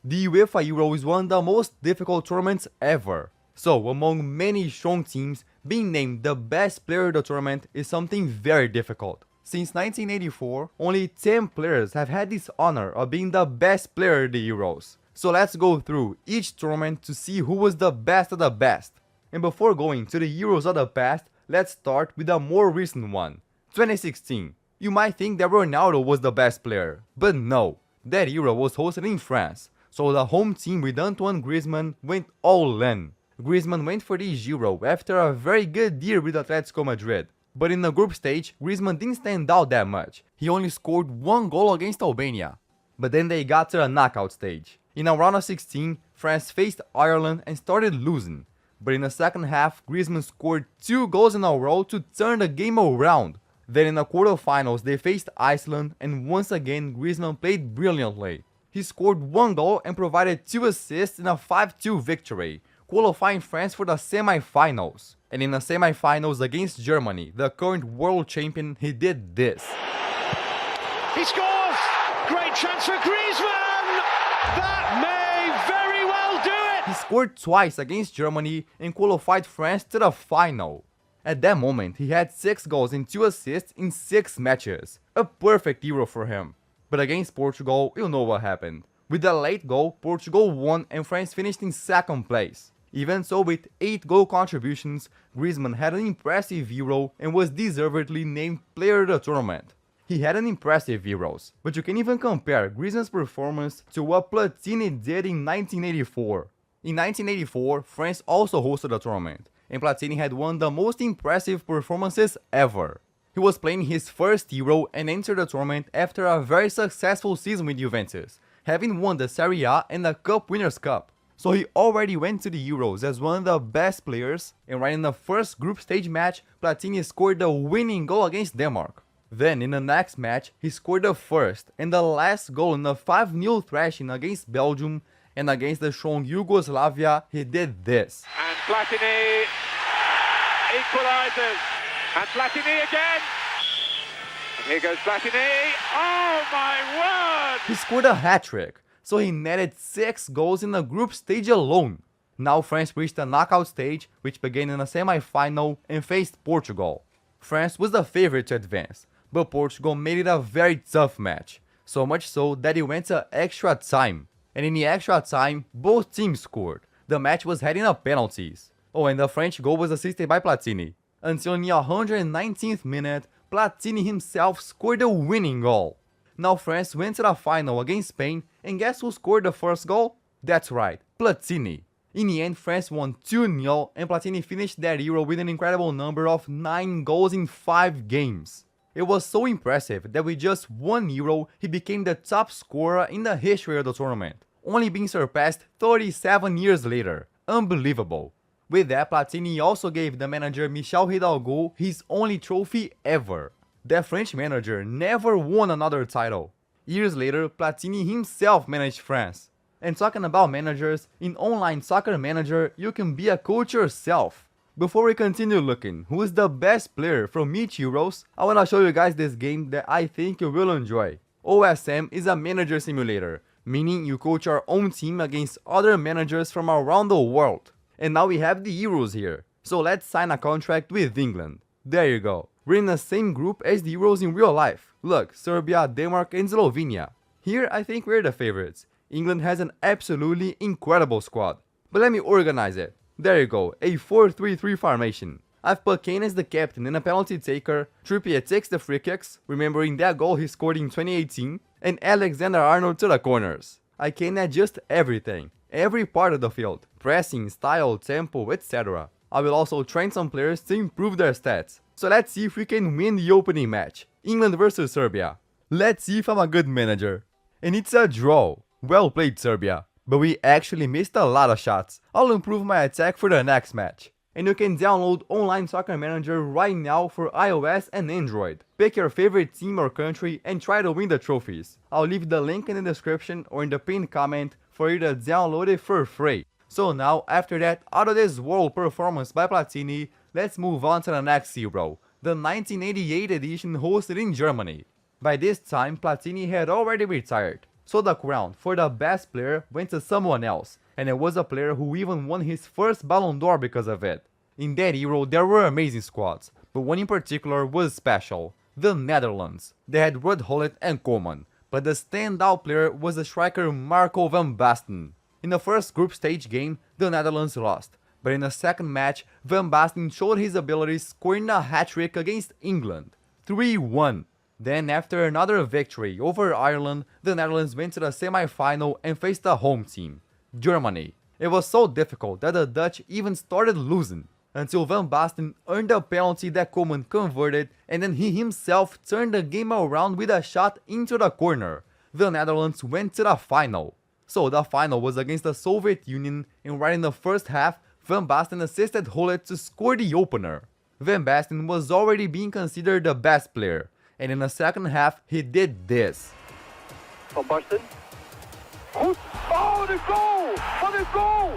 The UEFA Euro is one of the most difficult tournaments ever. So, among many strong teams, being named the best player of the tournament is something very difficult. Since 1984, only 10 players have had this honor of being the best player of the Euros. So let's go through each tournament to see who was the best of the best. And before going to the Euros of the past, let's start with a more recent one, 2016. You might think that Ronaldo was the best player, but no, that Euro was hosted in France, so the home team with Antoine Griezmann went all in. Griezmann went for this Euro after a very good year with Atletico Madrid, but in the group stage, Griezmann didn't stand out that much. He only scored one goal against Albania. But then they got to the knockout stage. In a round of 16, France faced Ireland and started losing. But in the second half, Griezmann scored 2 goals in a row to turn the game around. Then in the quarterfinals, they faced Iceland, and once again Griezmann played brilliantly. He scored 1 goal and provided 2 assists in a 5-2 victory, qualifying France for the semi-finals. And in the semi-finals against Germany, the current world champion, he did this. He scores! Great chance for Griezmann! That may very well do it! He scored twice against Germany and qualified France to the final. At that moment, he had 6 goals and 2 assists in 6 matches. A perfect Euro for him. But against Portugal, you know what happened. With a late goal, Portugal won and France finished in 2nd place. Even so, with 8 goal contributions, Griezmann had an impressive Euro and was deservedly named player of the tournament. He had an impressive Euros, but you can even compare Griezmann's performance to what Platini did in 1984. In 1984, France also hosted the tournament, and Platini had one of the most impressive performances ever. He was playing his first Euro and entered the tournament after a very successful season with Juventus, having won the Serie A and the Cup Winners' Cup. So he already went to the Euros as one of the best players, and right in the first group stage match, Platini scored the winning goal against Denmark. Then in the next match, he scored the first and the last goal in a 5-0 thrashing against Belgium, and against the strong Yugoslavia, he did this. And Platini equalises. And Platini again. And here goes Platini. Oh my word! He scored a hat-trick, so he netted 6 goals in the group stage alone. Now France reached the knockout stage, which began in a semi-final and faced Portugal. France was the favorite to advance, but Portugal made it a very tough match, so much so that it went to extra time. And in the extra time, both teams scored. The match was heading to penalties. Oh, and the French goal was assisted by Platini. Until in the 119th minute, Platini himself scored the winning goal. Now France went to the final against Spain, and guess who scored the first goal? That's right, Platini. In the end, France won 2-0, and Platini finished that Euro with an incredible number of 9 goals in 5 games. It was so impressive that with just 1 Euro, he became the top scorer in the history of the tournament, only being surpassed 37 years later. Unbelievable. With that, Platini also gave the manager Michel Hidalgo his only trophy ever. The French manager never won another title. Years later, Platini himself managed France. And talking about managers, in Online Soccer Manager, you can be a coach yourself. Before we continue looking who is the best player from each Euros, I wanna show you guys this game that I think you will enjoy. OSM is a manager simulator, meaning you coach your own team against other managers from around the world. And now we have the Euros here, so let's sign a contract with England. There you go. We're in the same group as the Euros in real life. Look, Serbia, Denmark and Slovenia. Here I think we're the favorites. England has an absolutely incredible squad. But let me organize it. There you go, a 4-3-3 formation. I've put Kane as the captain and a penalty taker, Trippier takes the free kicks, remembering that goal he scored in 2018, and Alexander-Arnold to the corners. I can adjust everything, every part of the field, pressing, style, tempo, etc. I will also train some players to improve their stats. So let's see if we can win the opening match, England versus Serbia. Let's see if I'm a good manager. And it's a draw. Well played, Serbia. But we actually missed a lot of shots. I'll improve my attack for the next match. And you can download Online Soccer Manager right now for iOS and Android. Pick your favorite team or country and try to win the trophies. I'll leave the link in the description or in the pinned comment for you to download it for free. So now, after that out of this world performance by Platini, let's move on to the next Euro, the 1988 edition hosted in Germany. By this time, Platini had already retired, So the crown for the best player went to someone else, and it was a player who even won his first Ballon d'Or because of it. In that Euro there were amazing squads, but one in particular was special: the Netherlands. They had Ruud Gullit and Koeman, but the standout player was the striker Marco van Basten. In the first group stage game, the Netherlands lost, but in the second match, Van Basten showed his abilities, scoring a hat-trick against England. 3-1. Then, after another victory over Ireland, the Netherlands went to the semi-final and faced the home team, Germany. It was so difficult that the Dutch even started losing, until Van Basten earned a penalty that Koeman converted, and then he himself turned the game around with a shot into the corner. The Netherlands went to the final. So the final was against the Soviet Union, and right in the first half, Van Basten assisted Gullit to score the opener. Van Basten was already being considered the best player, and in the second half he did this. Van Basten. Goed. Oh, de goal! Wat een goal!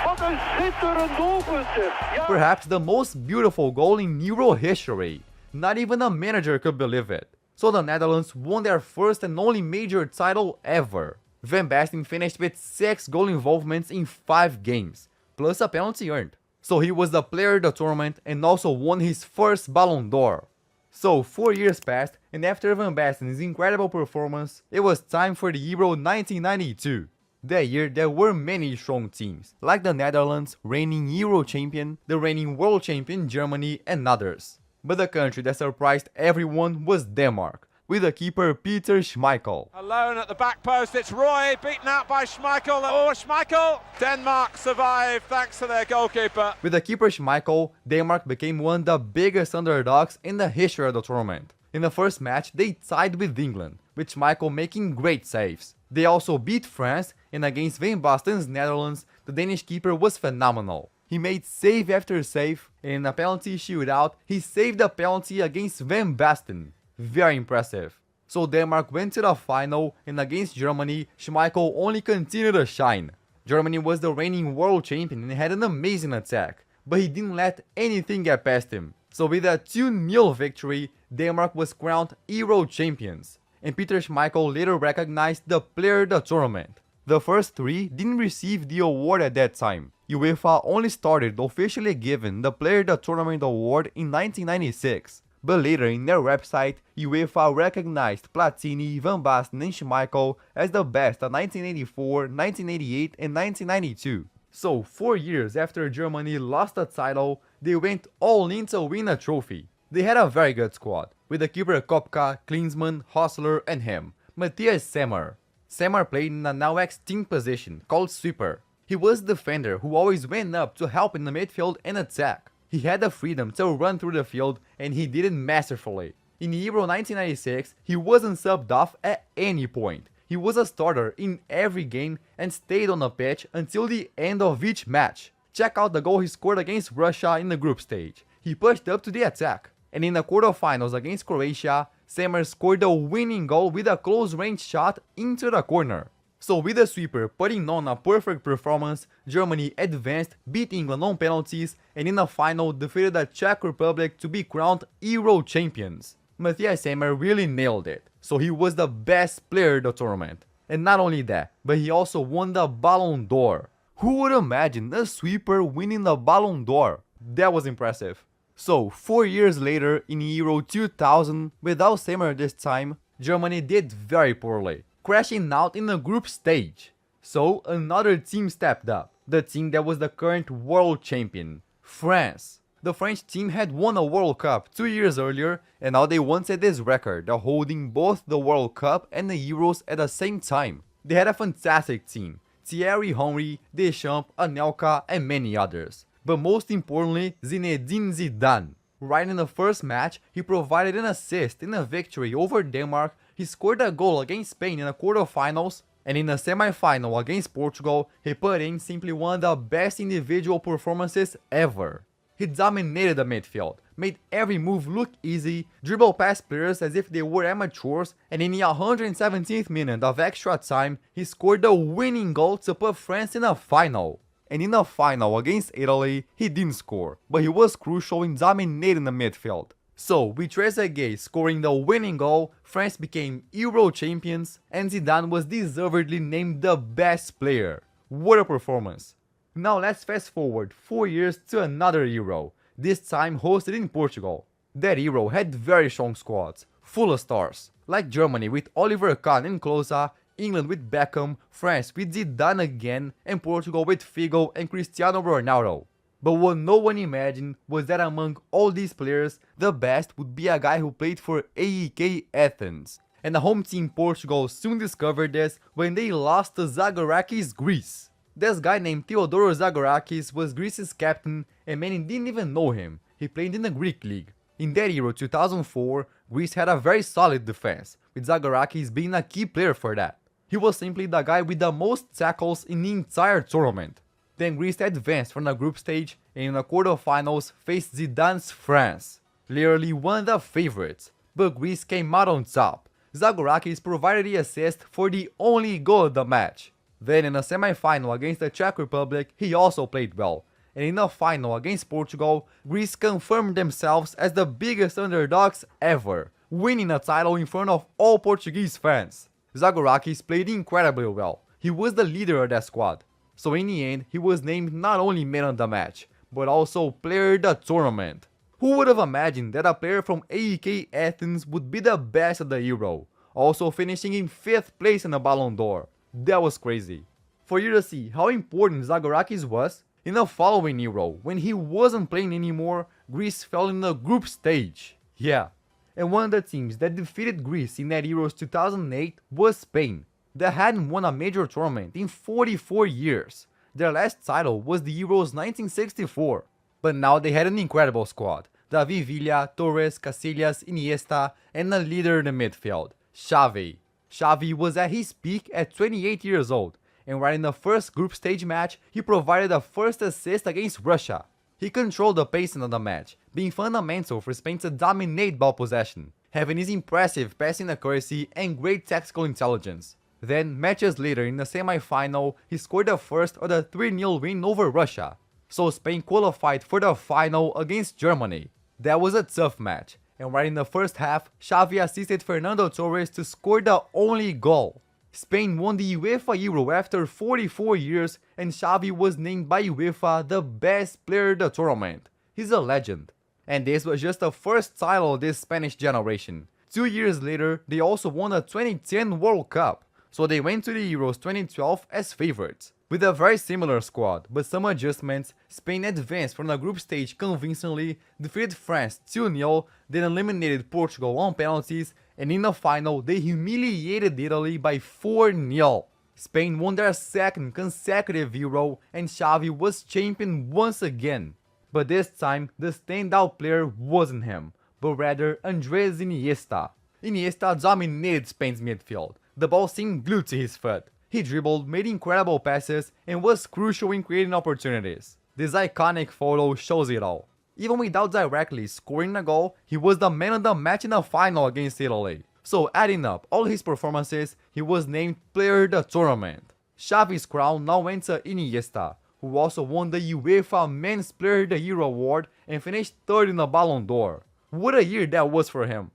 Wat een schitterend doelpunt zeg. Ja. Perhaps the most beautiful goal in Euro history. Not even a manager could believe it. So the Netherlands won their first and only major title ever. Van Basten finished with 6 goal involvements in 5 games, plus a penalty earned. So he was the player of the tournament and also won his first Ballon d'Or. So 4 years passed, and after Van Basten's incredible performance, it was time for the Euro 1992. That year there were many strong teams, like the Netherlands, reigning Euro champion, the reigning world champion Germany, and others. But the country that surprised everyone was Denmark, with the keeper Peter Schmeichel. Alone at the back post, it's Roy, beaten out by Schmeichel. Oh, Schmeichel! Denmark survive thanks to their goalkeeper. With the keeper Schmeichel, Denmark became one of the biggest underdogs in the history of the tournament. In the first match, they tied with England, with Schmeichel making great saves. They also beat France, and against Van Basten's Netherlands, the Danish keeper was phenomenal. He made save after save, and in a penalty shootout, he saved a penalty against Van Basten. Very impressive. So Denmark went to the final, and against Germany, Schmeichel only continued to shine. Germany was the reigning world champion and had an amazing attack, but he didn't let anything get past him. So with a 2-0 victory, Denmark was crowned Euro champions, and Peter Schmeichel later recognized the player of the tournament. The first 3 didn't receive the award at that time. UEFA only started officially giving the player of the tournament award in 1996. But later in their website, UEFA recognized Platini, Van Basten and Schmeichel as the best of 1984, 1988 and 1992. So 4 years after Germany lost the title, they went all in to win a trophy. They had a very good squad, with the keeper Kopka, Klinsmann, Hosler and him, Matthias Sammer. Sammer played in a now extinct position called sweeper. He was a defender who always went up to help in the midfield and attack. He had the freedom to run through the field, and he did it masterfully. In Euro 1996, he wasn't subbed off at any point. He was a starter in every game and stayed on the pitch until the end of each match. Check out the goal he scored against Russia in the group stage. He pushed up to the attack. And in the quarterfinals against Croatia, Sammer scored the winning goal with a close-range shot into the corner. So with the sweeper putting on a perfect performance, Germany advanced, beat England on penalties, and in the final defeated the Czech Republic to be crowned Euro champions. Matthias Sammer really nailed it, so he was the best player of the tournament. And not only that, but he also won the Ballon d'Or. Who would imagine a sweeper winning the Ballon d'Or? That was impressive. So 4 years later, in Euro 2000, without Sammer this time, Germany did very poorly, crashing out in the group stage. So another team stepped up, the team that was the current world champion, France. The French team had won a World Cup 2 years earlier, and now they wanted this record of holding both the World Cup and the Euros at the same time. They had a fantastic team: Thierry Henry, Deschamps, Anelka and many others. But most importantly, Zinedine Zidane. Right in the first match, he provided an assist in a victory over Denmark. He scored a goal against Spain in the quarterfinals, and in the semi-final against Portugal, he put in simply one of the best individual performances ever. He dominated the midfield, made every move look easy, dribbled past players as if they were amateurs, and in the 117th minute of extra time, he scored the winning goal to put France in a final. And in the final against Italy, he didn't score, but he was crucial in dominating the midfield. So, with Trezeguet scoring the winning goal, France became Euro champions and Zidane was deservedly named the best player. What a performance! Now let's fast forward 4 years to another Euro, this time hosted in Portugal. That Euro had very strong squads, full of stars, like Germany with Oliver Kahn and Klose, England with Beckham, France with Zidane again, and Portugal with Figo and Cristiano Ronaldo. But what no one imagined was that among all these players, the best would be a guy who played for AEK Athens. And the home team Portugal soon discovered this when they lost to Zagorakis Greece. This guy named Theodoros Zagorakis was Greece's captain and many didn't even know him. He played in the Greek league. In that Euro 2004, Greece had a very solid defense, with Zagorakis being a key player for that. He was simply the guy with the most tackles in the entire tournament. Then Greece advanced from the group stage and in the quarterfinals faced Zidane's France, literally one of the favorites, but Greece came out on top. Zagorakis provided the assist for the only goal of the match. Then in the semi-final against the Czech Republic, he also played well. And in the final against Portugal, Greece confirmed themselves as the biggest underdogs ever, winning a title in front of all Portuguese fans. Zagorakis played incredibly well. He was the leader of that squad. So in the end, he was named not only man of the match, but also player of the tournament. Who would have imagined that a player from AEK Athens would be the best of the Euro, also finishing in 5th place in the Ballon d'Or? That was crazy. For you to see how important Zagorakis was, in the following Euro, when he wasn't playing anymore, Greece fell in the group stage. Yeah, and one of the teams that defeated Greece in that Euros 2008 was Spain. They hadn't won a major tournament in 44 years. Their last title was the Euros 1964. But now they had an incredible squad. David Villa, Torres, Casillas, Iniesta, and a leader in the midfield, Xavi. Xavi was at his peak at 28 years old, and right in the first group stage match, he provided the first assist against Russia. He controlled the pacing of the match, being fundamental for Spain to dominate ball possession, having his impressive passing accuracy and great tactical intelligence. Then, matches later in the semi-final, he scored the first of the 3-0 win over Russia. So Spain qualified for the final against Germany. That was a tough match, and right in the first half, Xavi assisted Fernando Torres to score the only goal. Spain won the UEFA Euro after 44 years, and Xavi was named by UEFA the best player of the tournament. He's a legend. And this was just the first title of this Spanish generation. 2 years later, they also won the 2010 World Cup. So they went to the Euros 2012 as favorites. With a very similar squad, but some adjustments, Spain advanced from the group stage convincingly, defeated France 2-0, then eliminated Portugal on penalties, and in the final they humiliated Italy by 4-0. Spain won their second consecutive Euro and Xavi was champion once again. But this time, the standout player wasn't him, but rather Andrés Iniesta. Iniesta dominated Spain's midfield. The ball seemed glued to his foot. He dribbled, made incredible passes, and was crucial in creating opportunities. This iconic photo shows it all. Even without directly scoring a goal, he was the man of the match in the final against Italy. So adding up all his performances, he was named player of the tournament. Xavi's crown now went to Iniesta, who also won the UEFA Men's Player of the Year award and finished 3rd in the Ballon d'Or. What a year that was for him.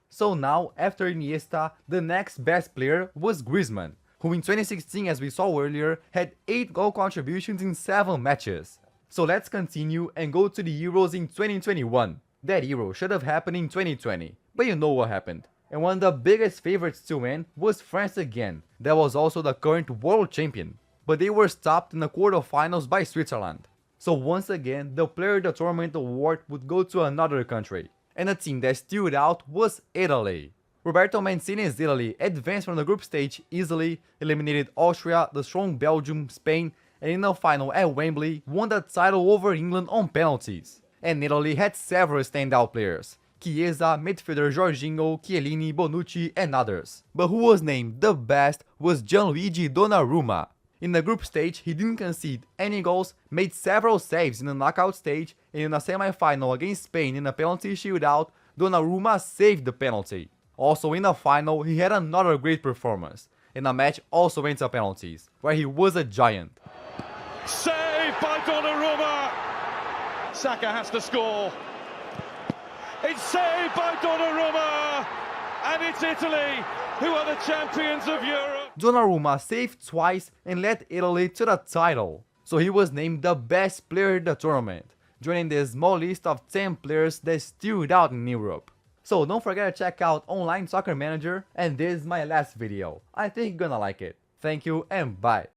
So now, after Iniesta, the next best player was Griezmann, who in 2016, as we saw earlier, had 8 goal contributions in 7 matches. So let's continue and go to the Euros in 2021. That Euro should have happened in 2020, but you know what happened. And one of the biggest favorites to win was France again, that was also the current world champion. But they were stopped in the quarterfinals by Switzerland. So once again, the player of the tournament award would go to another country. And the team that stood out was Italy. Roberto Mancini's Italy advanced from the group stage easily, eliminated Austria, the strong Belgium, Spain, and in the final at Wembley won the title over England on penalties. And Italy had several standout players: Chiesa, midfielder Jorginho, Chiellini, Bonucci, and others. But who was named the best was Gianluigi Donnarumma. In the group stage, he didn't concede any goals, made several saves in the knockout stage, and in the semi-final against Spain in a penalty shootout, Donnarumma saved the penalty. Also in the final, he had another great performance, and the match also went to penalties, where he was a giant. Saved by Donnarumma! Saka has to score. It's saved by Donnarumma, and it's Italy who are the champions of Europe. Donnarumma saved twice and led Italy to the title, so he was named the best player in the tournament, joining the small list of 10 players that stood out in Europe. So don't forget to check out Online Soccer Manager, and this is my last video. I think you're gonna like it. Thank you and bye.